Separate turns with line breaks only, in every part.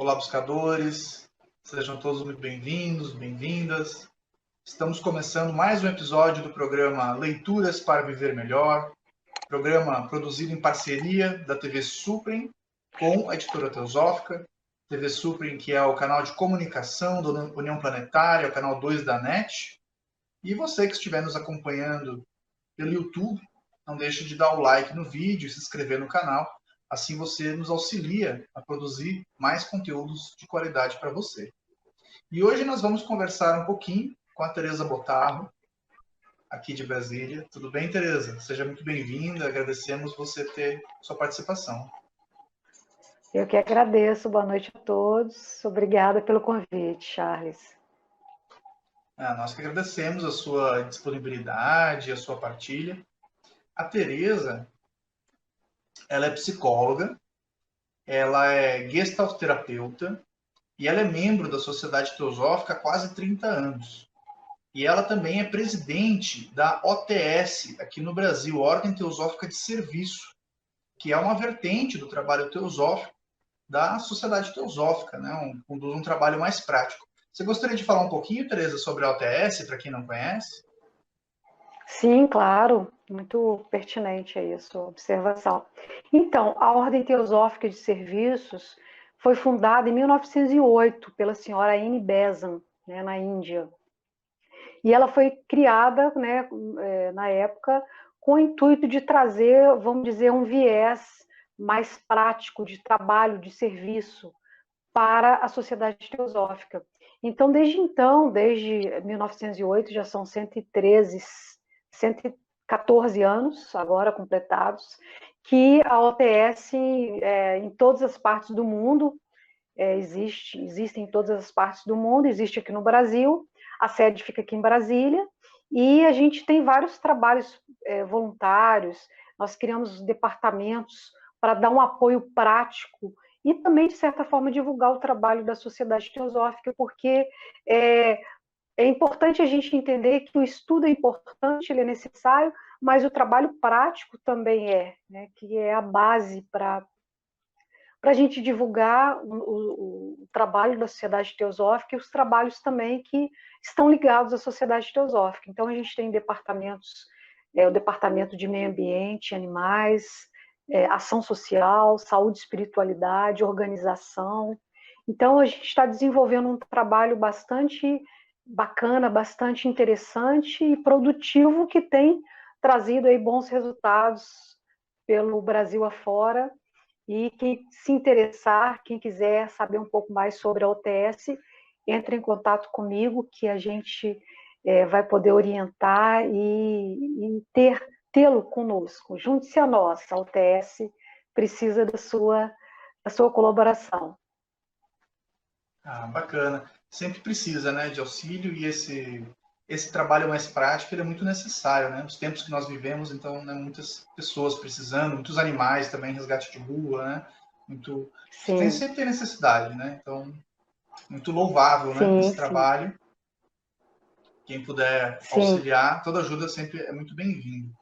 Olá, buscadores. Sejam todos muito bem-vindos, bem-vindas. Estamos começando mais um episódio do programa Leituras para Viver Melhor, programa produzido em parceria da TV Suprem com a editora Teosófica. TV Suprem, que é o canal de comunicação da União Planetária, o canal 2 da NET. E você que estiver nos acompanhando pelo YouTube, não deixe de dar o like no vídeo e se inscrever no canal. Assim você nos auxilia a produzir mais conteúdos de qualidade para você. E hoje nós vamos conversar um pouquinho com a Tereza Botarro, aqui de Brasília. Tudo bem, Tereza? Seja muito bem-vinda. Agradecemos você ter sua participação.
Eu que agradeço. Boa noite a todos. Obrigada pelo convite, Charles.
Nós que agradecemos a sua disponibilidade, a sua partilha. A Tereza, ela é psicóloga, ela é gestalt terapeuta e ela é membro da Sociedade Teosófica há quase 30 anos. E ela também é presidente da OTS, aqui no Brasil, Ordem Teosófica de Serviço, que é uma vertente do trabalho teosófico da Sociedade Teosófica, né? Conduz um trabalho mais prático. Você gostaria de falar um pouquinho, Tereza, sobre a OTS, para quem não conhece?
Sim, claro. Muito pertinente aí a sua observação. Então, a Ordem Teosófica de Serviços foi fundada em 1908 pela senhora Anne Besant, né, na Índia. E ela foi criada, né, na época, com o intuito de trazer, vamos dizer, um viés mais prático de trabalho, de serviço para a Sociedade Teosófica. Então, desde 1908, já são 114 anos agora completados, que a OTS, em todas as partes do mundo, existem em todas as partes do mundo, existe aqui no Brasil, a sede fica aqui em Brasília, e a gente tem vários trabalhos voluntários, nós criamos departamentos para dar um apoio prático e também, de certa forma, divulgar o trabalho da Sociedade Teosófica, porque é importante a gente entender que o estudo é importante, ele é necessário, mas o trabalho prático também né, que é a base para a gente divulgar o trabalho da Sociedade Teosófica e os trabalhos também que estão ligados à Sociedade Teosófica. Então, a gente tem departamentos, o Departamento de Meio Ambiente, Animais, Ação Social, Saúde e Espiritualidade, Organização. Então, a gente está desenvolvendo um trabalho bastante bacana, bastante interessante e produtivo, que tem trazido aí bons resultados pelo Brasil afora. E quem se interessar, quem quiser saber um pouco mais sobre a OTS, entre em contato comigo, que a gente vai poder orientar e tê-lo conosco. Junte-se a nós, a OTS precisa da sua colaboração.
Bacana. Sempre precisa, né, de auxílio, e esse trabalho mais prático ele é muito necessário, né? Nos tempos que nós vivemos, então, né, muitas pessoas precisando, muitos animais também, resgate de rua, né? Sempre tem necessidade, né? Então, muito louvável, né, esse trabalho. Quem puder auxiliar, toda ajuda sempre é muito bem-vinda.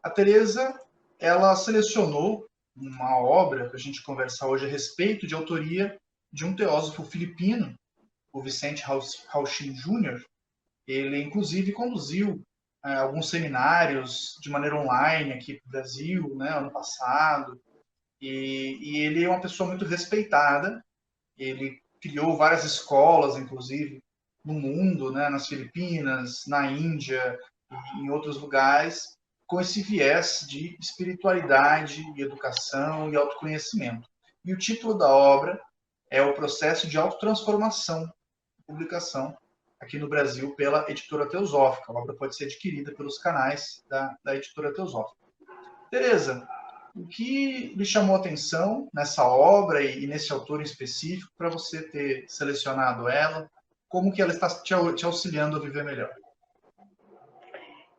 A Tereza, ela selecionou uma obra para a gente conversar hoje a respeito, de autoria de um teósofo filipino, o Vicente Rauchin Jr. Ele, inclusive, conduziu alguns seminários de maneira online aqui no Brasil, né, ano passado, e ele é uma pessoa muito respeitada. Ele criou várias escolas, inclusive, no mundo, né, nas Filipinas, na Índia e em outros lugares, com esse viés de espiritualidade, e educação e autoconhecimento. E o título da obra é O Processo de Autotransformação, publicação aqui no Brasil pela Editora Teosófica. A obra pode ser adquirida pelos canais da Editora Teosófica. Tereza, o que lhe chamou a atenção nessa obra e nesse autor em específico para você ter selecionado ela? Como que ela está te auxiliando a viver melhor?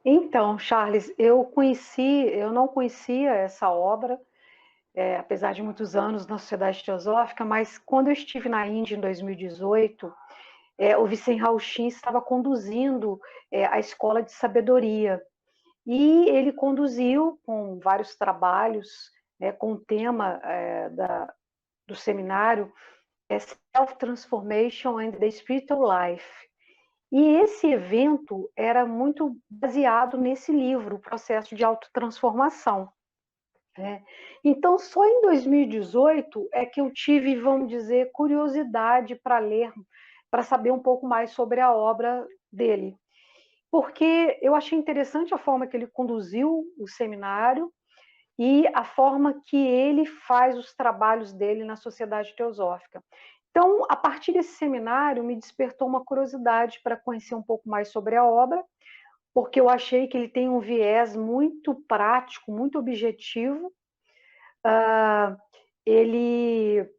Então, Charles, eu não conhecia essa obra, apesar de muitos anos na Sociedade Teosófica, mas quando eu estive na Índia em 2018, o Vicente Rauchin estava conduzindo a Escola de Sabedoria. E ele conduziu com vários trabalhos, com o tema do seminário, Self-Transformation and the Spiritual Life. E esse evento era muito baseado nesse livro, o processo de autotransformação. Né? Então, só em 2018 é que eu tive, vamos dizer, curiosidade para ler, para saber um pouco mais sobre a obra dele. Porque eu achei interessante a forma que ele conduziu o seminário e a forma que ele faz os trabalhos dele na Sociedade Teosófica. Então, a partir desse seminário, me despertou uma curiosidade para conhecer um pouco mais sobre a obra, porque eu achei que ele tem um viés muito prático, muito objetivo. Ele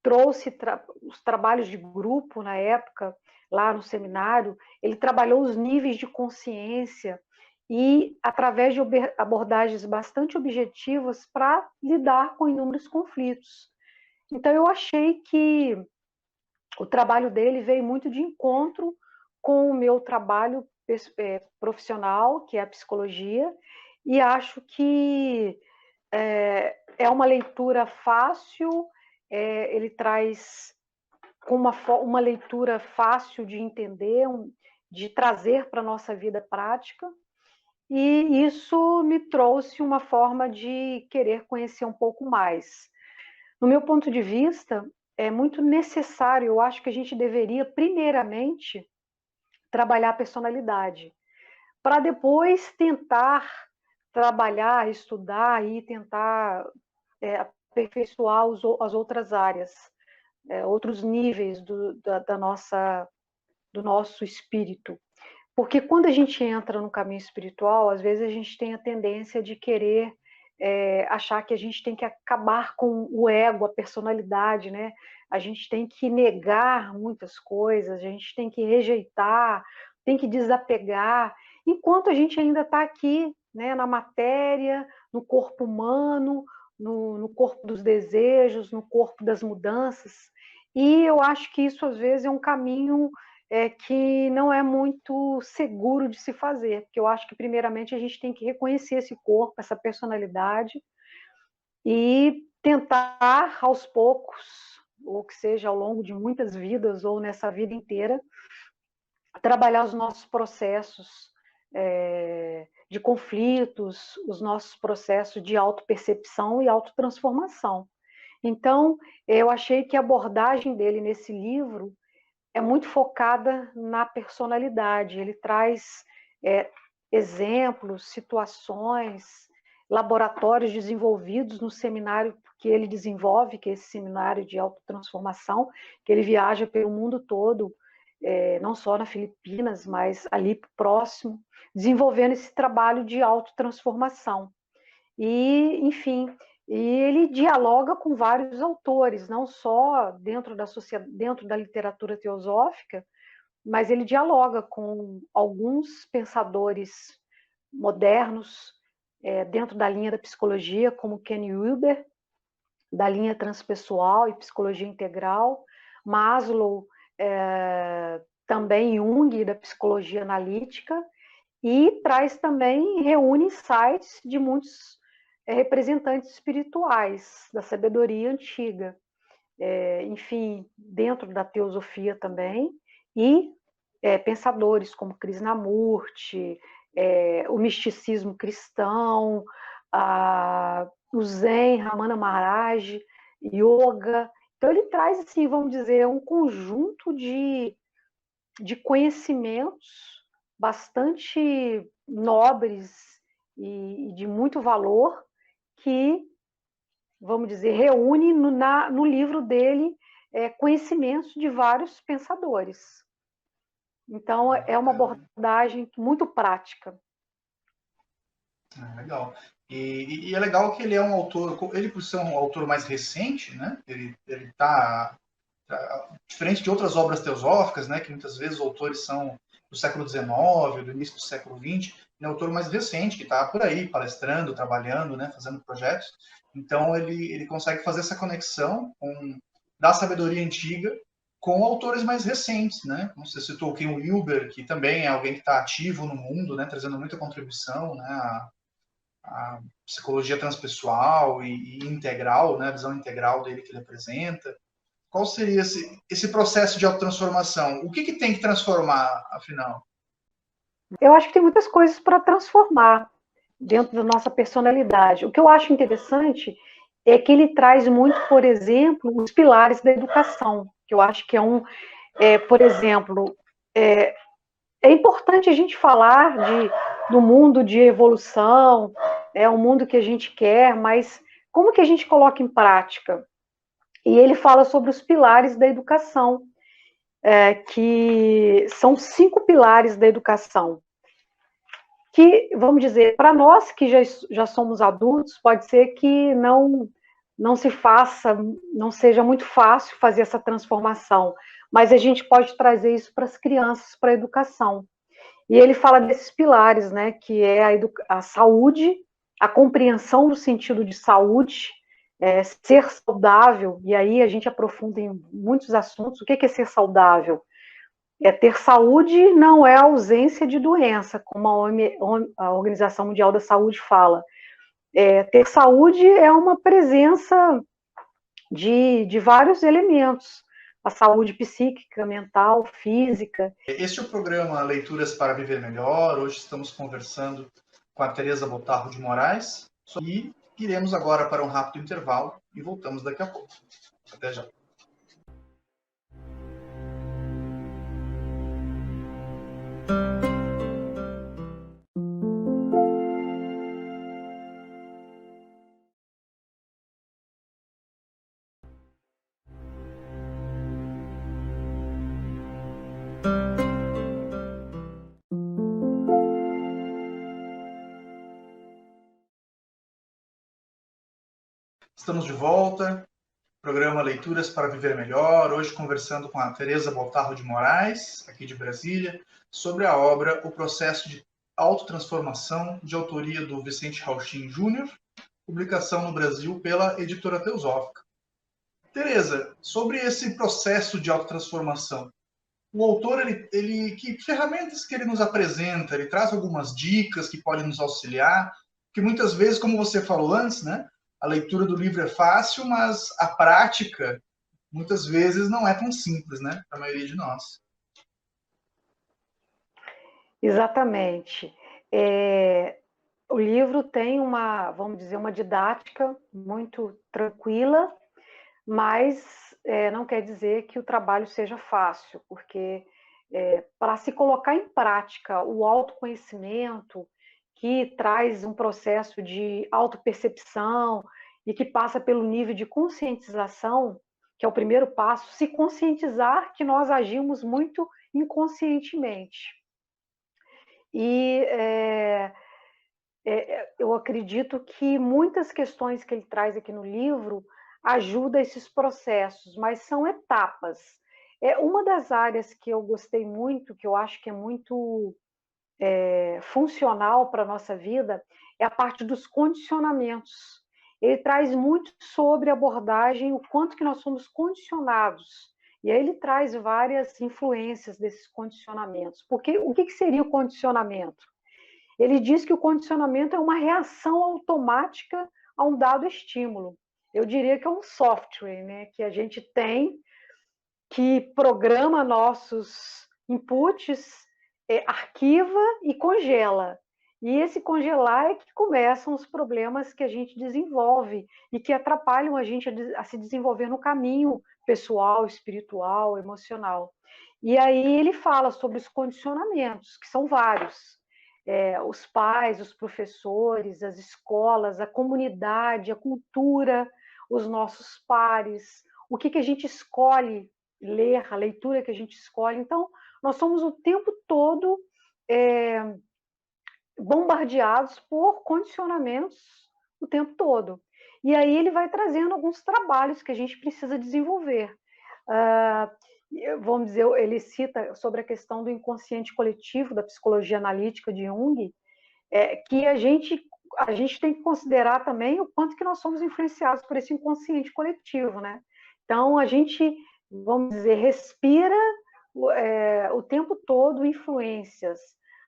trouxe os trabalhos de grupo na época, lá no seminário, ele trabalhou os níveis de consciência e através de abordagens bastante objetivas para lidar com inúmeros conflitos. Então eu achei que o trabalho dele veio muito de encontro com o meu trabalho profissional, que é a psicologia, e acho que é uma leitura fácil, ele traz uma leitura fácil de entender, de trazer para a nossa vida prática, e isso me trouxe uma forma de querer conhecer um pouco mais. No meu ponto de vista, é muito necessário, eu acho que a gente deveria, primeiramente, trabalhar a personalidade, para depois tentar trabalhar, estudar e tentar aperfeiçoar as outras áreas, outros níveis do nosso espírito. Porque quando a gente entra no caminho espiritual, às vezes a gente tem a tendência de querer achar que a gente tem que acabar com o ego, a personalidade, né? A gente tem que negar muitas coisas, a gente tem que rejeitar, tem que desapegar, enquanto a gente ainda está aqui, né, na matéria, no corpo humano, no corpo dos desejos, no corpo das mudanças. E eu acho que isso, às vezes, é um caminho que não é muito seguro de se fazer, porque eu acho que, primeiramente, a gente tem que reconhecer esse corpo, essa personalidade, e tentar, aos poucos, ou que seja ao longo de muitas vidas, ou nessa vida inteira, trabalhar os nossos processos de conflitos, os nossos processos de autopercepção e autotransformação. Então, eu achei que a abordagem dele nesse livro é muito focada na personalidade. Ele traz exemplos, situações, laboratórios desenvolvidos no seminário que ele desenvolve, que é esse seminário de autotransformação, que ele viaja pelo mundo todo, não só na Filipinas, mas ali próximo, desenvolvendo esse trabalho de autotransformação. E, enfim, e ele dialoga com vários autores, não só dentro da literatura teosófica, mas ele dialoga com alguns pensadores modernos dentro da linha da psicologia, como Ken Wilber, da linha transpessoal e psicologia integral, Maslow, também Jung, da psicologia analítica, e traz também, reúne insights de muitos representantes espirituais da sabedoria antiga, enfim, dentro da teosofia também, e pensadores como Krishnamurti, o misticismo cristão, o Zen, Ramana Maharaj, Yoga. Então ele traz, assim, vamos dizer, um conjunto de conhecimentos bastante nobres e de muito valor que, vamos dizer, reúne no livro dele conhecimentos de vários pensadores. Então, é uma abordagem muito prática.
Legal. E é legal que ele é um autor, ele por ser um autor mais recente, né? Ele tá diferente de outras obras teosóficas, né? Que muitas vezes os autores são do século XIX, do início do século XX. Ele é um autor mais recente, que está por aí, palestrando, trabalhando, né? Fazendo projetos. Então, ele consegue fazer essa conexão da sabedoria antiga com autores mais recentes, né? Como você citou, o Ken Wilber, que também é alguém que está ativo no mundo, né? Trazendo muita contribuição, né? A psicologia transpessoal e integral, né, a visão integral dele que ele apresenta. Qual seria esse processo de autotransformação? O que tem que transformar, afinal?
Eu acho que tem muitas coisas para transformar dentro da nossa personalidade. O que eu acho interessante é que ele traz muito, por exemplo, os pilares da educação, que eu acho que por exemplo, é importante a gente falar do mundo de evolução, o mundo que a gente quer, mas como que a gente coloca em prática? E ele fala sobre os pilares da educação, que são 5 pilares da educação. Que, vamos dizer, para nós que já somos adultos, pode ser que não se faça, não seja muito fácil fazer essa transformação, mas a gente pode trazer isso para as crianças, para a educação. E ele fala desses pilares, né, que é a saúde, a compreensão do sentido de saúde, ser saudável, e aí a gente aprofunda em muitos assuntos. O que é ser saudável? Ter saúde não é ausência de doença, como a Organização Mundial da Saúde fala. Ter saúde é uma presença de vários elementos. A saúde psíquica, mental, física.
Este é o programa Leituras para Viver Melhor. Hoje estamos conversando com a Tereza Botarro de Moraes e iremos agora para um rápido intervalo e voltamos daqui a pouco. Até já. Estamos de volta, programa Leituras para Viver Melhor, hoje conversando com a Tereza Botarro de Moraes, aqui de Brasília, sobre a obra O Processo de Autotransformação, de autoria do Vicente Rauchin Júnior, publicação no Brasil pela Editora Teosófica. Tereza, sobre esse processo de autotransformação, o autor, que ferramentas que ele nos apresenta? Ele traz algumas dicas que podem nos auxiliar, que muitas vezes, como você falou antes, né, a leitura do livro é fácil, mas a prática, muitas vezes, não é tão simples, né, para a maioria de nós.
Exatamente. O livro tem vamos dizer, uma didática muito tranquila, mas não quer dizer que o trabalho seja fácil, porque para se colocar em prática o autoconhecimento, que traz um processo de autopercepção e que passa pelo nível de conscientização, que é o primeiro passo, se conscientizar que nós agimos muito inconscientemente. E eu acredito que muitas questões que ele traz aqui no livro ajudam esses processos, mas são etapas. Uma das áreas que eu gostei muito, que eu acho que é muito funcional para a nossa vida, é a parte dos condicionamentos. Ele traz muito sobre a abordagem, o quanto que nós somos condicionados. E aí ele traz várias influências desses condicionamentos. Porque o que seria o condicionamento? Ele diz que o condicionamento é uma reação automática a um dado estímulo. Eu diria que é um software, né, que a gente tem, que programa nossos inputs, arquiva e congela. E esse congelar é que começam os problemas que a gente desenvolve e que atrapalham a gente a se desenvolver no caminho pessoal, espiritual, emocional. E aí ele fala sobre os condicionamentos, que são vários. Os pais, os professores, as escolas, a comunidade, a cultura, os nossos pares, o que a gente escolhe ler, a leitura que a gente escolhe. Então, nós somos o tempo todo bombardeados por condicionamentos o tempo todo. E aí ele vai trazendo alguns trabalhos que a gente precisa desenvolver. Vamos dizer, ele cita sobre a questão do inconsciente coletivo, da psicologia analítica de Jung, que a gente tem que considerar também o quanto que nós somos influenciados por esse inconsciente coletivo, né? Então, a gente, vamos dizer, respira o tempo todo influências.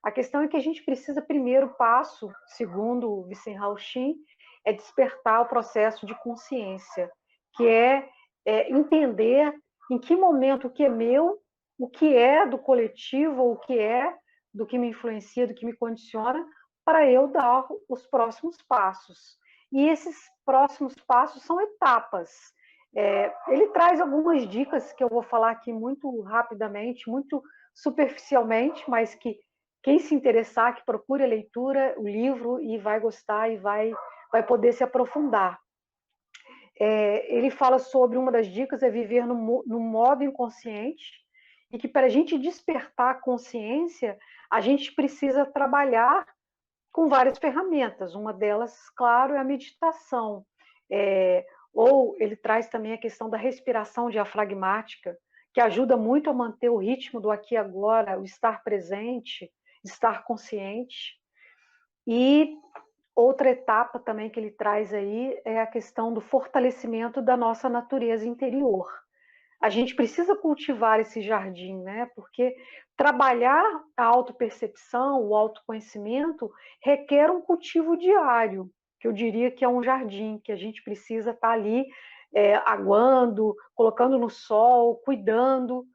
A questão é que a gente precisa, primeiro passo, segundo o Vicente Rauchin, é despertar o processo de consciência, que é entender em que momento o que é meu, o que é do coletivo, o que é do que me influencia, do que me condiciona, para eu dar os próximos passos. E esses próximos passos são etapas. Ele traz algumas dicas que eu vou falar aqui muito rapidamente, muito superficialmente, mas que quem se interessar, que procure a leitura, o livro, e vai gostar e vai poder se aprofundar. Ele fala sobre uma das dicas é viver no modo inconsciente, e que para a gente despertar a consciência, a gente precisa trabalhar com várias ferramentas. Uma delas, claro, é a meditação. Ou ele traz também a questão da respiração diafragmática, que ajuda muito a manter o ritmo do aqui e agora, o estar presente, estar consciente. E outra etapa também que ele traz aí é a questão do fortalecimento da nossa natureza interior. A gente precisa cultivar esse jardim, né? Porque trabalhar a autopercepção, o autoconhecimento, requer um cultivo diário, que eu diria que é um jardim, que a gente precisa estar ali aguando, colocando no sol, cuidando,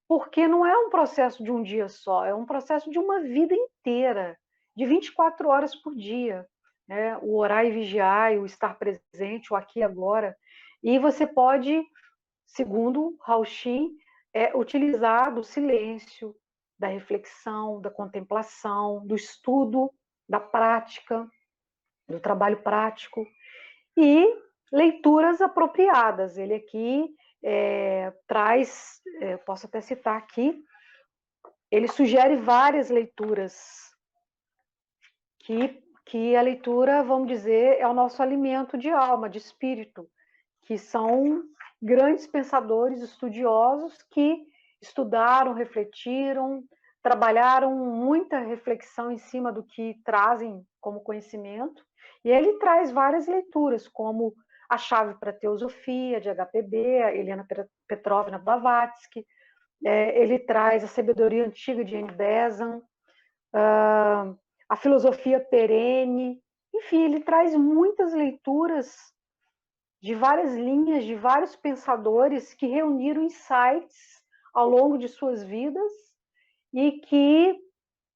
porque não é um processo de um dia só, é um processo de uma vida inteira, de 24 horas por dia, né? O orar e vigiar, o estar presente, o aqui e agora. E você pode, segundo Raoxin, utilizar do silêncio, da reflexão, da contemplação, do estudo, da prática, do trabalho prático e leituras apropriadas. Ele aqui traz, posso até citar aqui, ele sugere várias leituras que a leitura, vamos dizer, é o nosso alimento de alma, de espírito, que são grandes pensadores, estudiosos que estudaram, refletiram, trabalharam muita reflexão em cima do que trazem como conhecimento. E ele traz várias leituras, como A Chave para a Teosofia, de HPB, Helena Petrovna Blavatsky. Ele traz A Sabedoria Antiga, de Anne Besant, A Filosofia Perene. Enfim, ele traz muitas leituras de várias linhas, de vários pensadores que reuniram insights ao longo de suas vidas e que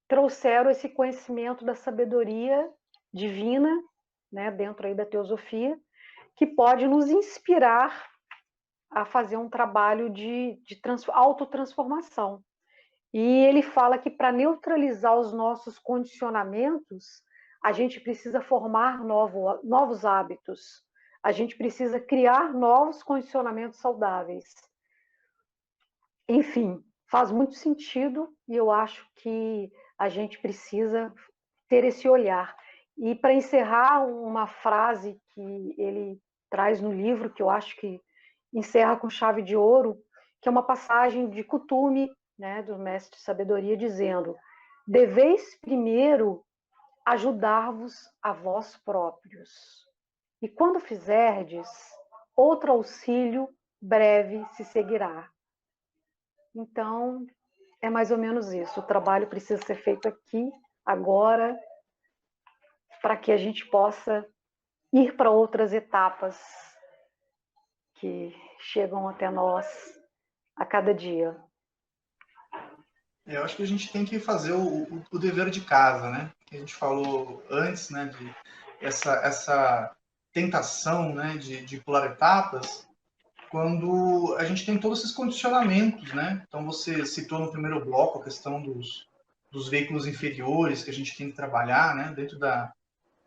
trouxeram esse conhecimento da sabedoria divina, né, dentro aí da teosofia, que pode nos inspirar a fazer um trabalho de autotransformação. E ele fala que para neutralizar os nossos condicionamentos, a gente precisa formar novos hábitos, a gente precisa criar novos condicionamentos saudáveis. Enfim, faz muito sentido e eu acho que a gente precisa ter esse olhar. E para encerrar, uma frase que ele traz no livro, que eu acho que encerra com chave de ouro, que é uma passagem de Kuthumi, né, do mestre de sabedoria, dizendo: deveis primeiro ajudar-vos a vós próprios. E quando fizerdes, outro auxílio breve se seguirá. Então, é mais ou menos isso. O trabalho precisa ser feito aqui, agora, para que a gente possa ir para outras etapas que chegam até nós a cada dia.
Eu acho que a gente tem que fazer o dever de casa, né? Que a gente falou antes, né? De essa tentação, né? De pular etapas, quando a gente tem todos esses condicionamentos, né? Então você citou no primeiro bloco a questão dos veículos inferiores que a gente tem que trabalhar, né? Dentro da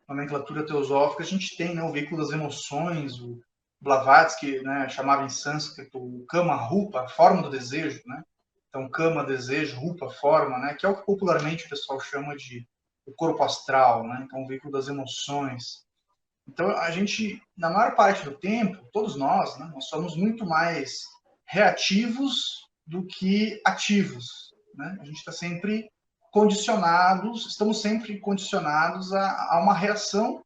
nomenclatura teosófica, a gente tem, né, o veículo das emoções, o Blavatsky, né, chamava em sânscrito o Kama Rupa, a forma do desejo, né? Então, Kama, desejo, Rupa, forma, né? Que é o que popularmente o pessoal chama de o corpo astral, né? Então, o veículo das emoções. Então, a gente, na maior parte do tempo, todos nós, né, nós somos muito mais reativos do que ativos, né? A gente está sempre condicionados, estamos sempre condicionados a uma reação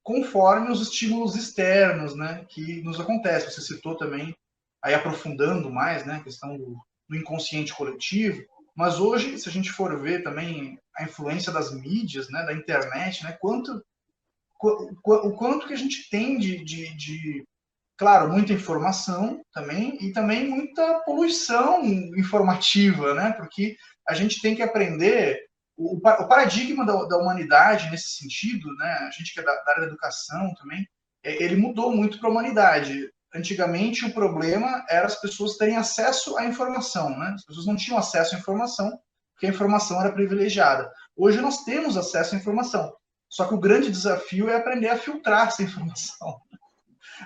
conforme os estímulos externos, né, que nos acontecem. Você citou também, aí aprofundando mais, né, a questão do inconsciente coletivo, mas hoje, se a gente for ver também a influência das mídias, né, da internet, né, o quanto que a gente tem de claro, muita informação também, e também muita poluição informativa, né? Porque a gente tem que aprender o paradigma da humanidade nesse sentido, né? A gente que é da área da educação também, ele mudou muito para a humanidade. Antigamente, o problema era as pessoas terem acesso à informação, né? As pessoas não tinham acesso à informação, porque a informação era privilegiada. Hoje nós temos acesso à informação, só que o grande desafio é aprender a filtrar essa informação.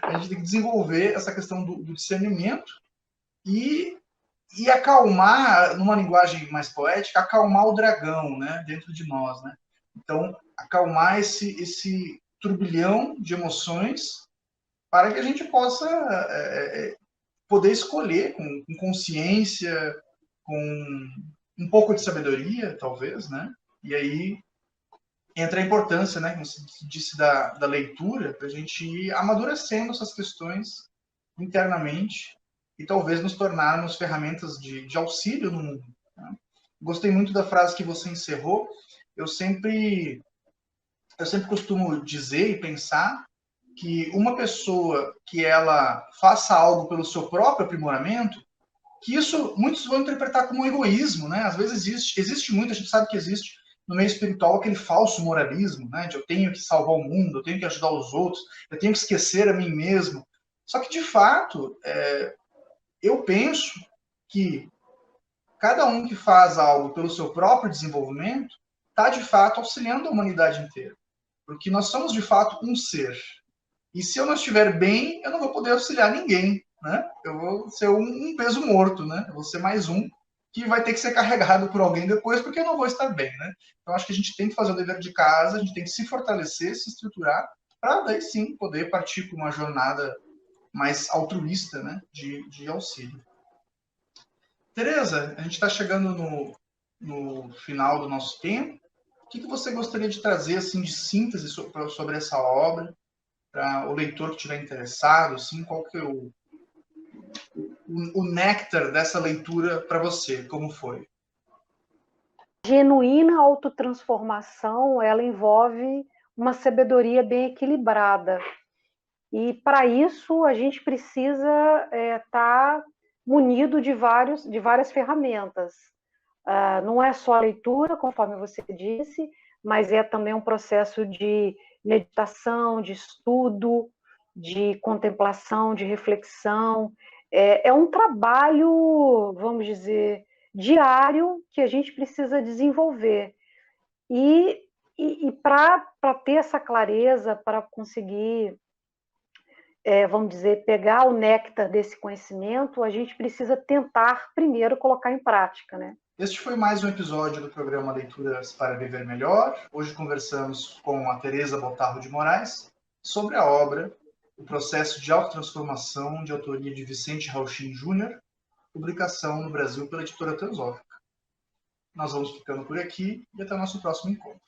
A gente tem que desenvolver essa questão do discernimento e acalmar, numa linguagem mais poética, acalmar o dragão, né, dentro de nós, né? Então, acalmar esse turbilhão de emoções para que a gente possa poder escolher com consciência, com um pouco de sabedoria, talvez, né? E aí entra a importância, né, como você disse, da leitura, para a gente ir amadurecendo essas questões internamente e talvez nos tornarmos ferramentas de auxílio no mundo. Né? Gostei muito da frase que você encerrou. Eu sempre costumo dizer e pensar que uma pessoa que ela faça algo pelo seu próprio aprimoramento, que isso muitos vão interpretar como egoísmo, né? Às vezes existe muito, a gente sabe que existe no meio espiritual aquele falso moralismo, né? De eu tenho que salvar o mundo, eu tenho que ajudar os outros, eu tenho que esquecer a mim mesmo. Só que, de fato, eu penso que cada um que faz algo pelo seu próprio desenvolvimento está, de fato, auxiliando a humanidade inteira. Porque nós somos, de fato, um ser. E se eu não estiver bem, eu não vou poder auxiliar ninguém, né? Eu vou ser um peso morto, né? Eu vou ser mais um que vai ter que ser carregado por alguém depois, porque eu não vou estar bem, né? Então, acho que a gente tem que fazer o dever de casa, a gente tem que se fortalecer, se estruturar, para daí sim poder partir para uma jornada mais altruísta, né? De auxílio. Tereza, a gente está chegando no final do nosso tempo. O que você gostaria de trazer assim de síntese sobre essa obra? Para o leitor que estiver interessado, assim, qual que é o néctar dessa leitura para você? Como foi?
Genuína autotransformação, ela envolve uma sabedoria bem equilibrada. E para isso a gente precisa estar munido de várias ferramentas. Não é só a leitura, conforme você disse, mas é também um processo de meditação, de estudo, de contemplação, de reflexão. É um trabalho, vamos dizer, diário que a gente precisa desenvolver. E para ter essa clareza, para conseguir, vamos dizer, pegar o néctar desse conhecimento, a gente precisa tentar primeiro colocar em prática, né?
Este foi mais um episódio do programa Leituras para Viver Melhor. Hoje conversamos com a Tereza Botarro de Moraes sobre a obra O Processo de Autotransformação, de autoria de Vicente Rauchin Júnior, publicação no Brasil pela editora Teosófica. Nós vamos ficando por aqui e até o nosso próximo encontro.